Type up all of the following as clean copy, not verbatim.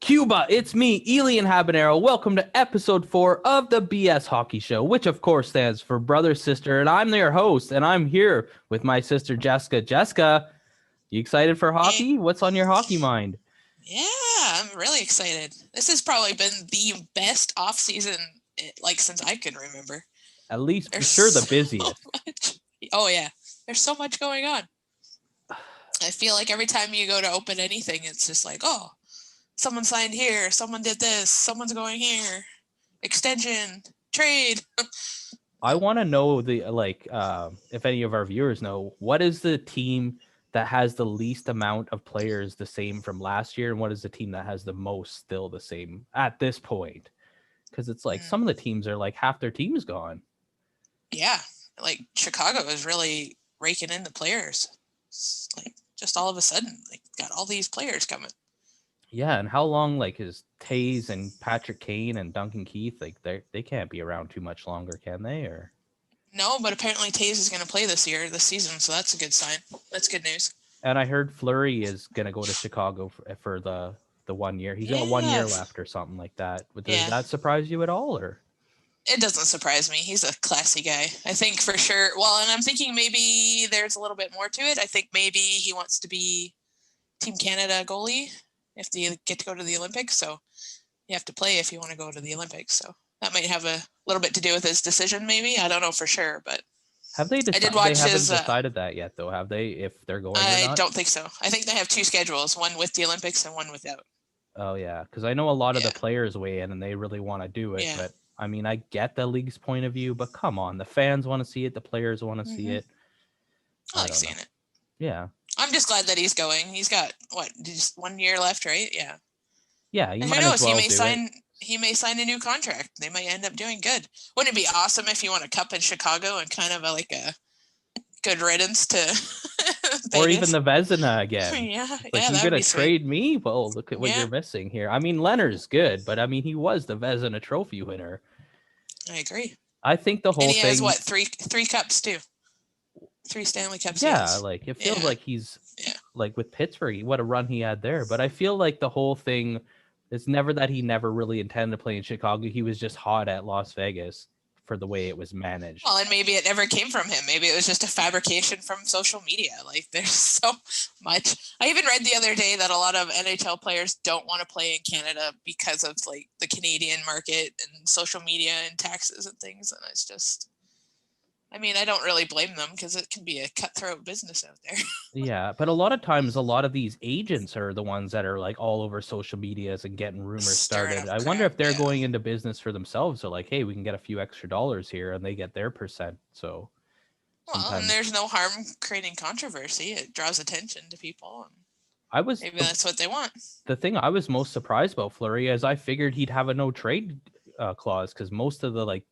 Cuba, it's me, Elian Habanero. Welcome to episode 4 of the BS Hockey Show, which of course stands for Brother Sister, and I'm their host, and I'm here with my sister Jessika. Jessika, you excited for hockey? What's on your hockey mind? Yeah, I'm really excited. This has probably been the best off season since I can remember. At least for sure the busiest. Much. Oh yeah, there's so much going on. I feel like every time you go to open anything, it's just like, oh, someone signed here, someone did this, someone's going here, extension, trade. I want to know if any of our viewers know, what is the team that has the least amount of players the same from last year, and what is the team that has the most still the same at this point? Because it's like some of the teams are like half their team is gone. Yeah, like Chicago is really raking in the players. It's like just all of a sudden, like got all these players coming. Yeah, and how long is Taze and Patrick Kane and Duncan Keith? Like they can't be around too much longer, can they? Or no, but apparently Taze is going to play this season, so that's a good sign. That's good news. And I heard Fleury is going to go to Chicago for the 1 year. He's got 1 year left or something like that. Does that surprise you at all, or? It doesn't surprise me. He's a classy guy. I think for sure. Well, and I'm thinking maybe there's a little bit more to it. I think maybe he wants to be Team Canada goalie if they get to go to the Olympics. So you have to play if you want to go to the Olympics. So that might have a little bit to do with his decision, maybe. I don't know for sure, but have they decided? I did watch they haven't decided that yet, though, have they? If they're going or not? I don't think so. I think they have two schedules, one with the Olympics and one without. Oh, yeah, because I know a lot of the players weigh in and they really want to do it, but I mean, I get the league's point of view, but come on, the fans want to see it, the players want to see it. I like seeing it. Yeah. I'm just glad that he's going. He's got just 1 year left, right? Yeah. Yeah, and who knows? He may sign a new contract. They might end up doing good. Wouldn't it be awesome if you won a cup in Chicago and kind of a good riddance to Vegas? Or even the Vezina again. Yeah, you're gonna trade me? Well, look at what you're missing here. I mean, Leonard's good, but I mean, he was the Vezina Trophy winner. I agree. I think the whole thing. And he has what, three cups too? 3 Stanley Cups. Yeah, it feels like he's with Pittsburgh, what a run he had there. But I feel like the whole thing is never that he never really intended to play in Chicago. He was just hot at Las Vegas for the way it was managed. Well, and maybe it never came from him. Maybe it was just a fabrication from social media. There's so much. I even read the other day that a lot of NHL players don't want to play in Canada because of the Canadian market and social media and taxes and things. And it's just, I mean, I don't really blame them because it can be a cutthroat business out there. Yeah, but a lot of times, a lot of these agents are the ones that are all over social medias and getting rumors started. I wonder if they're going into business for themselves. They're like, hey, we can get a few extra dollars here, and they get their percent. So, and there's no harm creating controversy. It draws attention to people. Maybe that's what they want. The thing I was most surprised about Fleury is I figured he'd have a no trade clause because most of the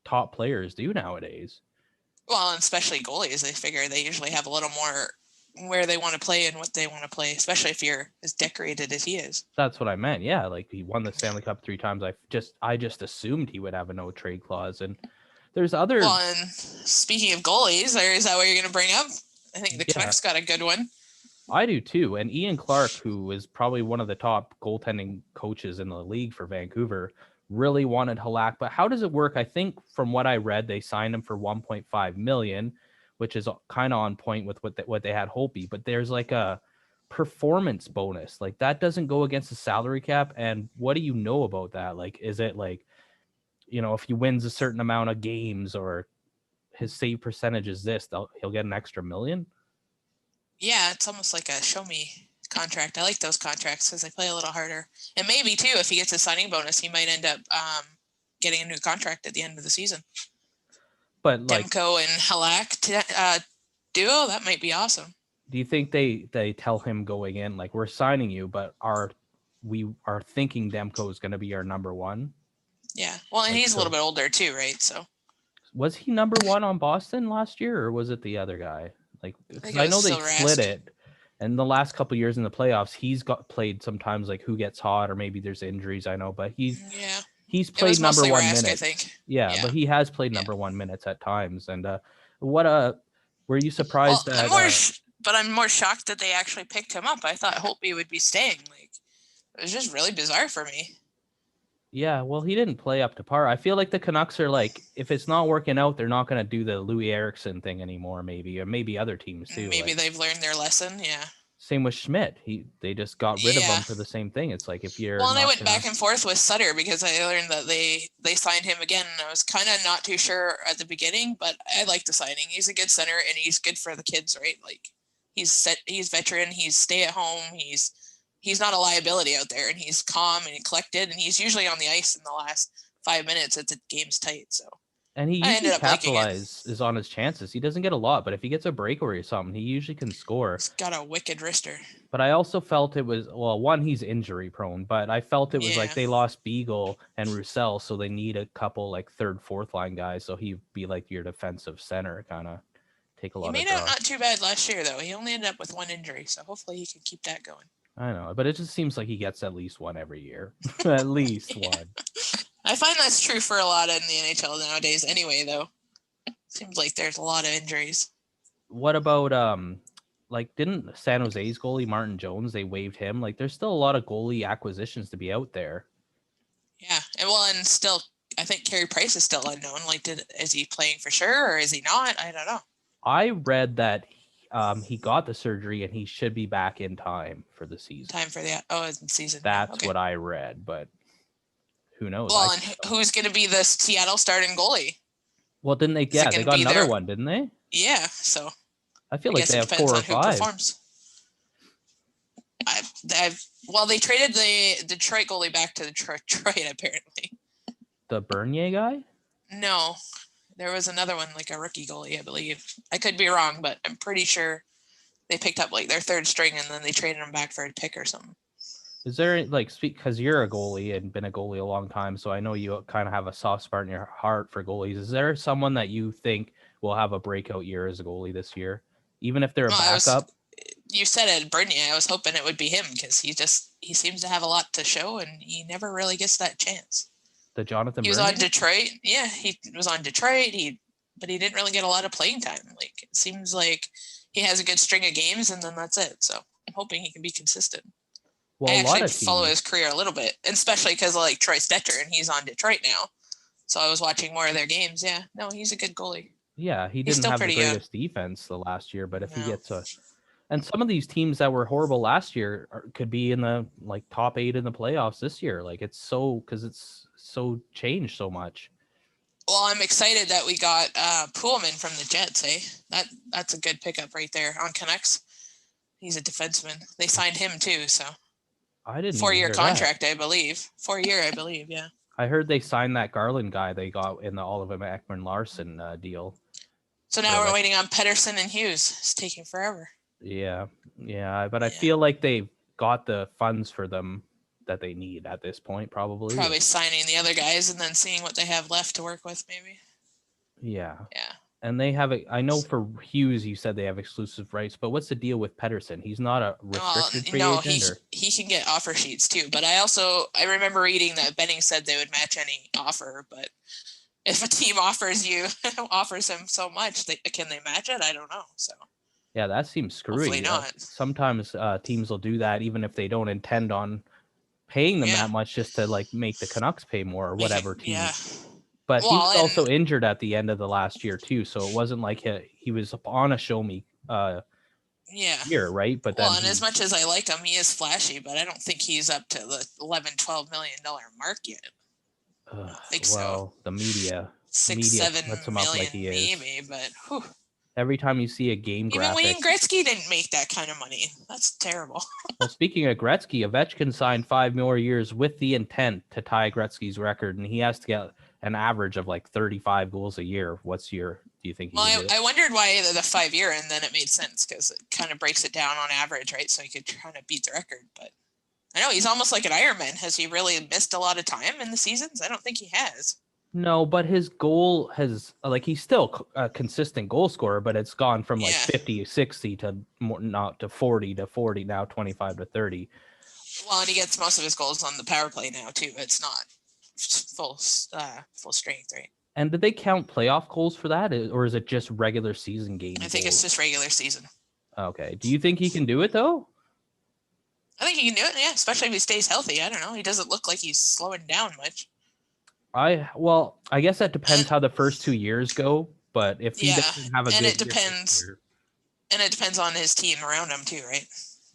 top players do nowadays. Well, and especially goalies, they figure they usually have a little more where they want to play and what they want to play, especially if you're as decorated as he is. That's what I meant. Yeah, he won the Stanley Cup 3 times. I just assumed he would have a no trade clause. And there's other. Well, and speaking of goalies, is that what you're going to bring up? I think the Canucks got a good one. I do too. And Ian Clark, who is probably one of the top goaltending coaches in the league for Vancouver, really wanted Halak. But how does it work? I think from what I read, they signed him for $1.5 million, which is kind of on point with what they had Holtby. But there's a performance bonus. That doesn't go against the salary cap. And what do you know about that? Is it if he wins a certain amount of games or his save percentage is this, he'll get an extra $1 million? Yeah, it's almost like a show me contract. I like those contracts because they play a little harder. And maybe too, if he gets a signing bonus, he might end up getting a new contract at the end of the season. But Demko and Halak duo, that might be awesome. Do you think they tell him going in we're signing you, but we are thinking Demko is going to be our number one? Yeah. Well, and he's a little bit older too, right? So was he number one on Boston last year, or was it the other guy? I know they split it. And the last couple of years in the playoffs, he's played sometimes who gets hot, or maybe there's injuries. I know, but he's played number one minutes. I think. Yeah, but he has played number one minutes at times. And were you surprised that? But I'm more shocked that they actually picked him up. I thought Holtby would be staying. It was just really bizarre for me. Yeah, well, he didn't play up to par. I feel like the Canucks are like, if it's not working out, they're not going to do the Louis Eriksson thing anymore, maybe, or maybe other teams too. Maybe Like, they've learned their lesson. Yeah. same with Schmidt. They just got rid of Yeah. him for the same thing. It's like if you're Well, and I not went gonna, back and forth with Sutter because I learned that they signed him again. And I was kind of not too sure at the beginning, but I like the signing. He's a good center and he's good for the kids, right? Like he's veteran, he's stay at home, he's not a liability out there, and he's calm and collected, and he's usually on the ice in the last 5 minutes if the game's tight. So and he I usually ended up liking it. capitalizes on his chances. He doesn't get a lot, but if he gets a breakaway or something, he usually can score. He's got a wicked wrister. But I also felt it was, well, one, he's injury prone, but I felt it was like they lost Beagle and Roussel, so they need a couple like third, fourth line guys. So he'd be like your defensive center, kind of take a lot of He made out not too bad last year, though. He only ended up with one injury, so hopefully he can keep that going. I know, but it just seems like he gets at least one every year. At least one. I find that's true for a lot in the NHL nowadays anyway, though. Seems like there's a lot of injuries. What about, like, didn't San Jose's goalie, Martin Jones, they waived him? Like, there's still a lot of goalie acquisitions to be out there. Yeah, and still, I think Carey Price is still unknown. Like, is he playing for sure or is he not? I don't know. I read that he got the surgery and he should be back in time for the season. Season. That's what I read, but who knows? Well, and who's going to be the Seattle starting goalie? Well, didn't they? Yeah, they got another one, didn't they? Yeah, so I feel like they have 4 or 5. They traded the Detroit goalie back to Detroit apparently. The Bernier guy? No, there was another one, like a rookie goalie, I believe. I could be wrong, but I'm pretty sure they picked up like their third string and then they traded him back for a pick or something. Is there, like, because you're a goalie and been a goalie a long time, so I know you kind of have a soft spot in your heart for goalies. Is there someone that you think will have a breakout year as a goalie this year, even if they're a backup? You said it, Bernier. I was hoping it would be him because he seems to have a lot to show and he never really gets that chance. The Jonathan He was Bernier? on Detroit. Yeah, he was on Detroit. But he didn't really get a lot of playing time. Like, it seems like he has a good string of games and then that's it. So I'm hoping he can be consistent. Well, I actually follow his career a little bit, especially because I like Troy Stecher and he's on Detroit now. So I was watching more of their games. Yeah, no, he's a good goalie. Yeah, he didn't have the greatest defense the last year, but if he gets and some of these teams that were horrible last year could be in the like top 8 in the playoffs this year. Like because it's so changed so much. Well, I'm excited that we got Poolman from the Jets. That's a good pickup right there on Canucks. He's a defenseman. They signed him too, so. I didn't. 4-year contract, I believe. 4-year, I believe. Yeah. I heard they signed that Garland guy they got in the Oliver Ekman-Larsson deal. So now we're waiting on Pettersson and Hughes. It's taking forever. Yeah, but I feel like they've got the funds for them that they need at this point, probably. Probably signing the other guys and then seeing what they have left to work with, maybe. Yeah. Yeah. And they have I know for Hughes, you said they have exclusive rights, but what's the deal with Pettersson? He's not a restricted free agent? He can get offer sheets too. But I remember reading that Benning said they would match any offer, but if a team offers him so much, can they match it? I don't know. So yeah, that seems screwy. Hopefully not. Sometimes teams will do that even if they don't intend on paying them that much, just to like make the Canucks pay more or whatever team. Yeah. But he was also injured at the end of the last year too, so it wasn't like he was on a show me year, right? But then and as much as I like him, he is flashy, but I don't think he's up to the $11-12 million mark yet. I think so. The media 6-7 million like maybe, but whew. Every time you see a game graphic. Even Wayne Gretzky didn't make that kind of money. That's terrible. Well, speaking of Gretzky, Ovechkin signed 5 more years with the intent to tie Gretzky's record, and he has to get an average of like 35 goals a year. Do you think? I wondered why the 5-year, and then it made sense because it kind of breaks it down on average, right? So he could try to beat the record. But I know he's almost like an Ironman. Has he really missed a lot of time in the seasons? I don't think he has. No, but his goal has he's still a consistent goal scorer, but it's gone from 50, 60 to more, not to 40 to 40 now, 25 to 30. Well, and he gets most of his goals on the power play now too. It's not full strength, right? And did they count playoff goals for that, or is it just regular season games? I think it's just regular season. Okay. Do you think he can do it though? I think he can do it, yeah, especially if he stays healthy. I don't know. He doesn't look like he's slowing down much. I guess that depends how the first 2 years go, but if he Yeah, doesn't have a and good it year this depends. year, And it depends on his team around him too, right?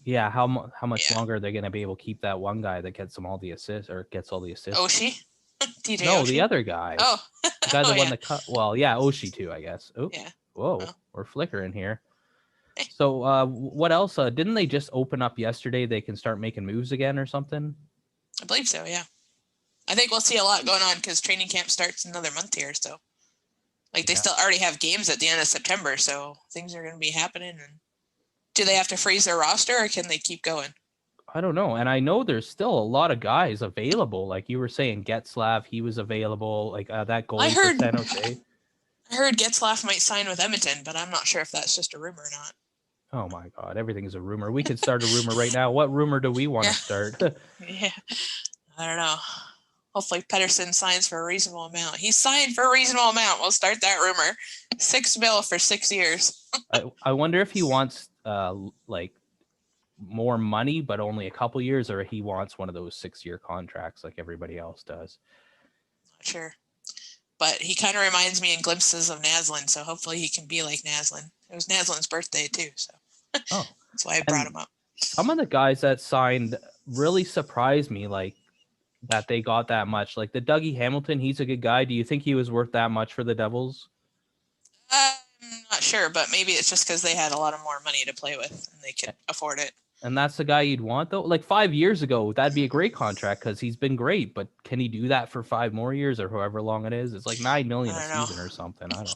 yeah, how much Yeah. longer are they going to be able to keep that one guy that gets all the assists or gets all the assists? Oshie? DJ No, the Oshie? other guy. Oh. The guy that Oh, won yeah. the cut. Well, yeah, Oshie too, I guess. Oh, Yeah. whoa, Well. we're flickering here. Hey. So, what else? Didn't they just open up yesterday? They can start making moves again or something? I believe so, yeah. I think we'll see a lot going on because training camp starts another month here. So, like, they still already have games at the end of September. So, things are going to be happening. And do they have to freeze their roster or can they keep going? I don't know. And I know there's still a lot of guys available. Like you were saying, Getzlav, he was available. Like that goalie for San Jose. I heard Getzlaff might sign with Edmonton, but I'm not sure if that's just a rumor or not. Oh my God, everything's a rumor. We could start a rumor right now. What rumor do we want to start? Yeah, I don't know. Hopefully Pettersson signs for a reasonable amount. He signed for a reasonable amount. We'll start that rumor. $6 million for 6 years. I wonder if he wants like more money, but only a couple years, or he wants one of those 6-year contracts like everybody else does. Not sure. But he kind of reminds me in glimpses of Naslund, so hopefully he can be like Naslund. It was Naslund's birthday too, so that's why I brought him up. Some of the guys that signed really surprised me, like that they got that much. Like the Dougie Hamilton, he's a good guy. Do you think he was worth that much for the Devils? I'm not sure, but maybe it's just because they had a lot of more money to play with and they could afford it. And that's the guy you'd want, though. Like 5 years ago, that'd be a great contract because he's been great. But can he do that for 5 more years or however long it is? It's like $9 million a season or something. I don't know.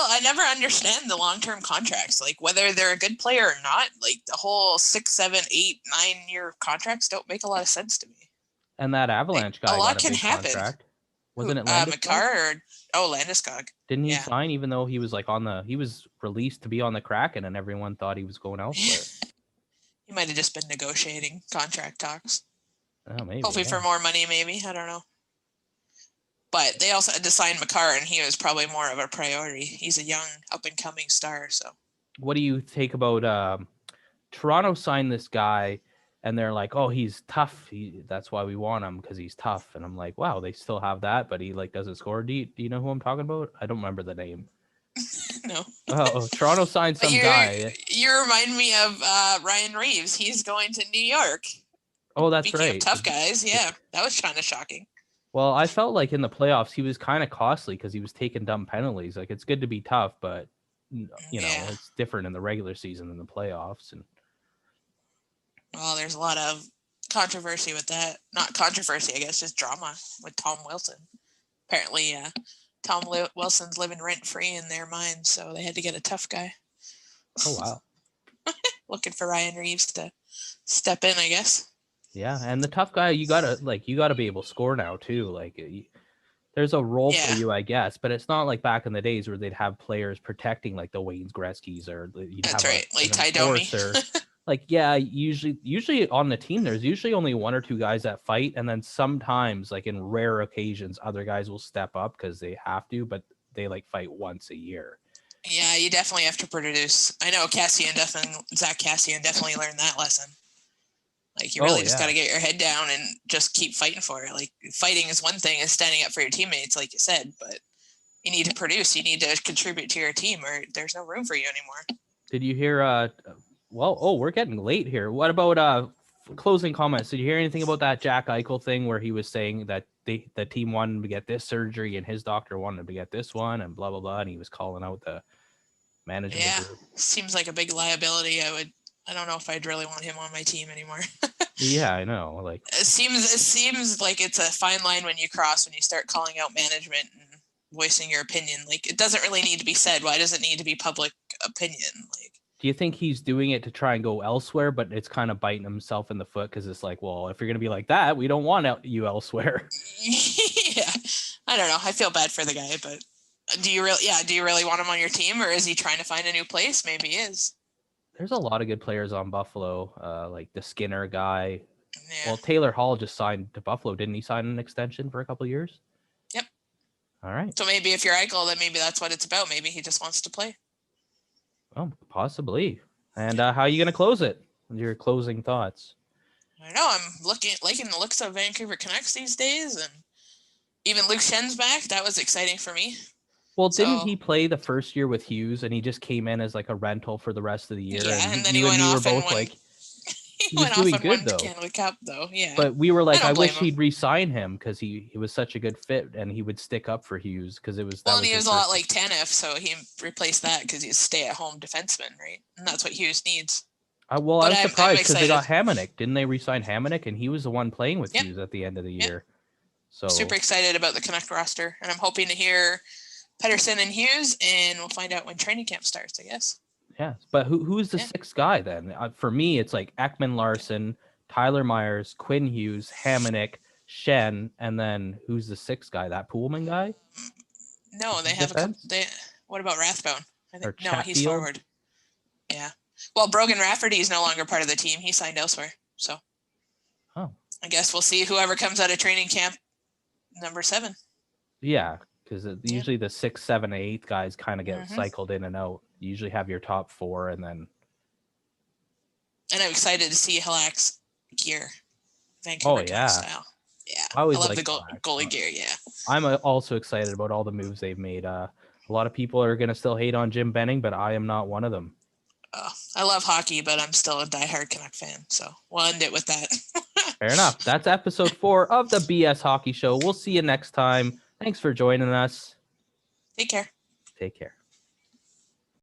I never understand the long-term contracts, like whether they're a good player or not. Like the whole 6, 7, 8, 9-year contracts don't make a lot of sense to me. And that Avalanche guy a lot got a can big happen. Contract. Wasn't it Landeskog? Landeskog. Didn't he sign even though he was like he was released to be on the Kraken and everyone thought he was going elsewhere? He might have just been negotiating contract talks. Oh, maybe. Hopefully for more money, maybe. I don't know. But they also had to sign Makar, and he was probably more of a priority. He's a young, up-and-coming star. So, what do you think about Toronto signed this guy, and they're like, "Oh, he's tough. That's why we want him because he's tough." And I'm like, "Wow, they still have that, but he like doesn't score." Do you know who I'm talking about? I don't remember the name. No. Oh, Toronto signed some guy. You remind me of Ryan Reeves. He's going to New York. Oh, that's Speaking right. of tough guys, yeah, that was kind of shocking. Well, I felt like in the playoffs he was kind of costly because he was taking dumb penalties. Like it's good to be tough, but you know it's different in the regular season than the playoffs. And well, there's a lot of controversy with that. Not controversy, I guess, just drama with Tom Wilson. Apparently, Tom Wilson's living rent-free in their minds, so they had to get a tough guy. Oh, wow. Looking for Ryan Reeves to step in, I guess. Yeah, and the tough guy, you gotta be able to score now too. Like, there's a role for you, I guess, but it's not like back in the days where they'd have players protecting like the Wayne Gretzky's or you'd That's have right, like Ty Domi. Like, yeah, usually on the team, there's usually only 1 or 2 guys that fight, and then sometimes, like in rare occasions, other guys will step up because they have to, but they like fight once a year. Yeah, you definitely have to produce. I know Zach Cassian definitely learned that lesson. Like you really just got to get your head down and just keep fighting for it. Like fighting is one thing, and standing up for your teammates, like you said, but you need to produce. You need to contribute to your team, or there's no room for you anymore. Did you hear? We're getting late here. What about closing comments? Did you hear anything about that Jack Eichel thing where he was saying that the team wanted to get this surgery and his doctor wanted to get this one and blah blah blah, and he was calling out the management? Yeah, seems like a big liability. I don't know if I'd really want him on my team anymore. Yeah, I know. Like it seems like it's a fine line when you cross when you start calling out management and voicing your opinion. Like it doesn't really need to be said. Why does it need to be public opinion? Like, do you think he's doing it to try and go elsewhere, but it's kind of biting himself in the foot because it's like, well, if you're gonna be like that, we don't want you elsewhere. Yeah, I don't know. I feel bad for the guy, but do you really want him on your team, or is he trying to find a new place? Maybe he is. There's a lot of good players on Buffalo, like the Skinner guy. Yeah. Well, Taylor Hall just signed to Buffalo. Didn't he sign an extension for a couple of years? Yep. All right. So maybe if you're Eichel, then maybe that's what it's about. Maybe he just wants to play. Oh, possibly. And how are you going to close it? Your closing thoughts? I know. I'm liking the looks of Vancouver Canucks these days, and even Luke Schen's back. That was exciting for me. Well, didn't So he play the first year with Hughes, and he just came in as like a rental for the rest of the year? yeah, And and then he you and went me were off and both won. like, He he was went off doing and good won though. Canada Cup though. Yeah, But we were like, I don't blame wish him. he'd re-sign him because he was such a good fit and he would stick up for Hughes because it was that Well, was and he his was a lot first- like Tanev, so he replaced that because he's a stay-at-home defenseman, right? And that's what Hughes needs. I was I'm surprised because they got excited. Hamonic. Didn't they re-sign Hamonic? And he was the one playing with Yep. Hughes at the end of the Yep. year. So Super excited about the Canuck roster, and I'm hoping to hear Pettersson and Hughes, and we'll find out when training camp starts, I guess. yeah, but who's the sixth guy then? For me, it's like Ekman Larson, Tyler Myers, Quinn Hughes, Hamonic, Shen, and then who's the sixth guy? That Pullman guy? No, they have Defense? a couple. What about Rathbone? Or No, he's Chatfield? forward. Yeah. Well, Brogan Rafferty is no longer part of the team. He signed elsewhere. So Oh. I guess we'll see whoever comes out of training camp number 7. Yeah, because usually the 6, 7, 8 guys kind of get Mhm. cycled in and out. You usually have your top 4 and then. And I'm excited to see Halak's gear. Vancouver Canucks style. Yeah. I always love like the goalie gear. Yeah. I'm also excited about all the moves they've made. A lot of people are going to still hate on Jim Benning, but I am not one of them. I love hockey, but I'm still a diehard Canuck fan. So we'll end it with that. Fair enough. That's episode 4 of the BS Hockey Show. We'll see you next time. Thanks for joining us. Take care. Take care.